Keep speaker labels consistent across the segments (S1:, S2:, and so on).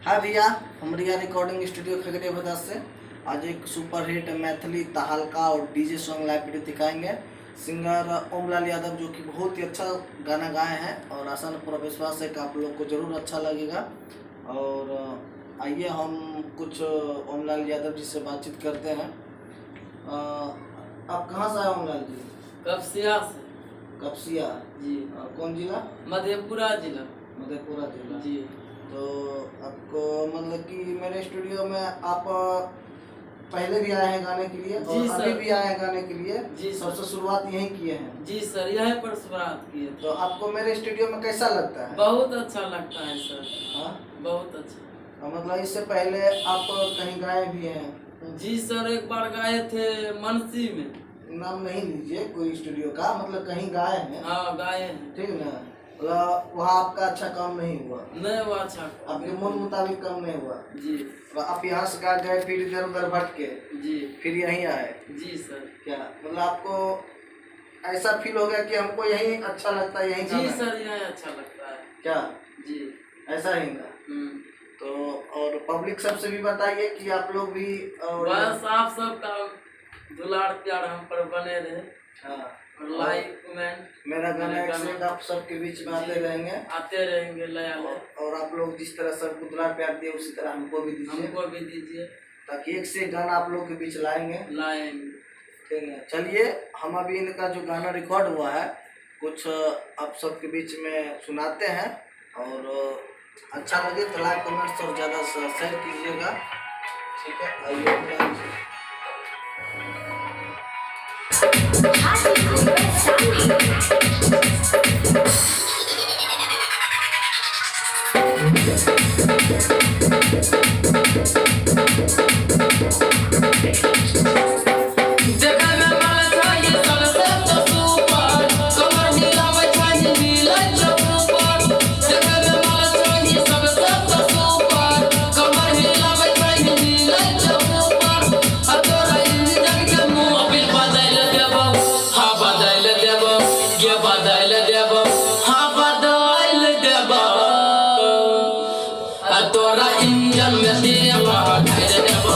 S1: हाँ भैया, हम रिया रिकॉर्डिंग स्टूडियो खगड़िया बदास से आज एक सुपर हिट मैथिली तहलका और डीजे सॉन्ग लाइव वीडियो दिखाएंगे। सिंगर ओमलाल यादव जो कि बहुत ही अच्छा गाना गाए हैं और आसान पूरा विश्वास है कि आप लोग को ज़रूर अच्छा लगेगा। और आइए हम कुछ ओमलाल यादव जी से बातचीत करते हैं। आप कहाँ से आए ओमलाल जी?
S2: कपसिया से।
S1: कपसिया
S2: जी।
S1: कौन जिला?
S2: मधेपुरा जिला।
S1: मधेपुरा जिला
S2: जी।
S1: तो आपको मतलब कि मेरे स्टूडियो में आप पहले भी आए हैं गाने के लिए और अभी भी आए हैं गाने के लिए?
S2: जी सर।
S1: सबसे शुरुआत यहीं किए हैं?
S2: जी सर, यहीं पर शुरुआत किए।
S1: तो आपको मेरे स्टूडियो में कैसा लगता है?
S2: बहुत अच्छा लगता है सर।
S1: हाँ,
S2: बहुत अच्छा।
S1: मतलब इससे पहले आप कहीं गाए भी हैं?
S2: जी सर, एक बार गाए थे मनसी में।
S1: नाम नहीं लीजिए कोई स्टूडियो का, मतलब कहीं गाए हैं?
S2: हाँ गाए हैं।
S1: ठीक ना, वहाँ आपका अच्छा काम नहीं हुआ?
S2: नहीं हुआ अच्छा।
S1: आपके मन मुताबिक काम नहीं हुआ?
S2: जी।
S1: आप यहाँ से गा गए, फिर इधर उधर भटके,
S2: जी
S1: फिर यहीं आए?
S2: जी सर।
S1: क्या मतलब आपको ऐसा फील हो गया कि हमको यहीं अच्छा लगता है, यहीं
S2: जी सर, यहीं अच्छा लगता है।
S1: क्या
S2: जी
S1: ऐसा ही ना? तो और पब्लिक सबसे भी बताइए कि आप लोग भी
S2: बस आप सबका दुलार प्यार हम पर बने रहे।
S1: हाँ,
S2: और लाइक कमेंट
S1: मेरा गाना एक से एक आप सबके बीच में आते रहेंगे
S2: लया
S1: और आप लोग जिस तरह सबको दुलार प्यार दिए उसी तरह हमको भी दीजिए, ताकि एक से एक गाना आप लोग के बीच लाएंगे। ठीक है, चलिए हम अभी इनका जो गाना रिकॉर्ड हुआ है कुछ आप सबके बीच में सुनाते हैं और अच्छा लगे तो लाइक कमेंट्स और ज़्यादा शेयर कीजिएगा। ठीक है, आइए।
S2: तोरा इंजन में देवा ढार देबो,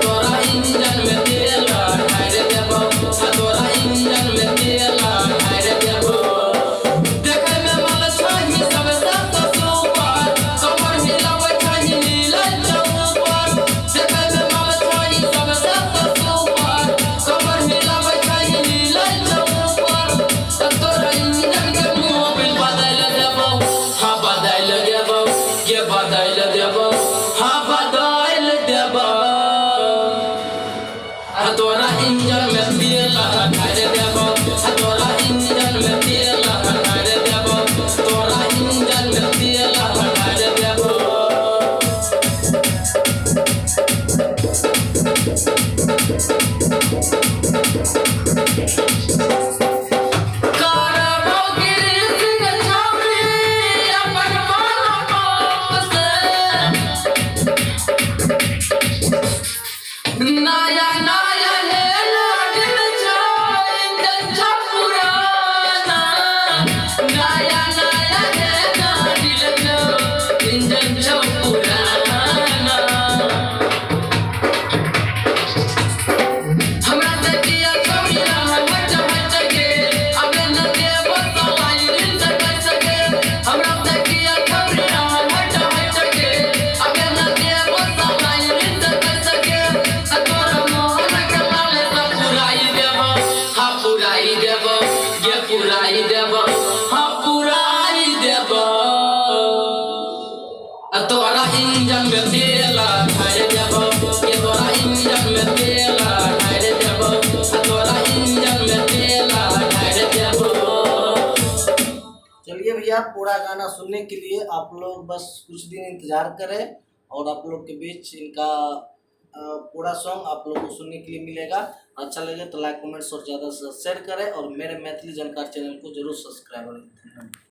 S2: तोरा इंजन में देला ढार देबो, तोरा इंजन में देला ढार देबो। देखे में मन छाही सब सब सुपर, कमर हिलावे छाही नीला चौपर। देखे में मन छाही सब सब सुपर, कमर हिलावे छाही नीला चौपर। तोरा इंजन के मोबिल बदल देबो, हाँ बदल देबो, ये बदल देबो, हाँ बदल देबो। तोरा इंजन में तेल ढार देबो, तोरा इंजन में तेल ढार देबो, तोरा इंजन में तेल ढार देबो। तोरा इंजन में तेल ढार देबो, तोरा इंजन में तेल ढार देबो, तोरा इंजन में तेल ढार देबो।
S1: चलिए भैया, पूरा गाना सुनने के लिए आप लोग बस कुछ दिन इंतजार करें और आप लोग के बीच इनका पूरा सॉन्ग आप लोग को सुनने के लिए मिलेगा। अच्छा लगे तो लाइक कमेंट्स और ज़्यादा शेयर करें और मेरे मैथिली जानकार चैनल को जरूर सब्सक्राइब करें।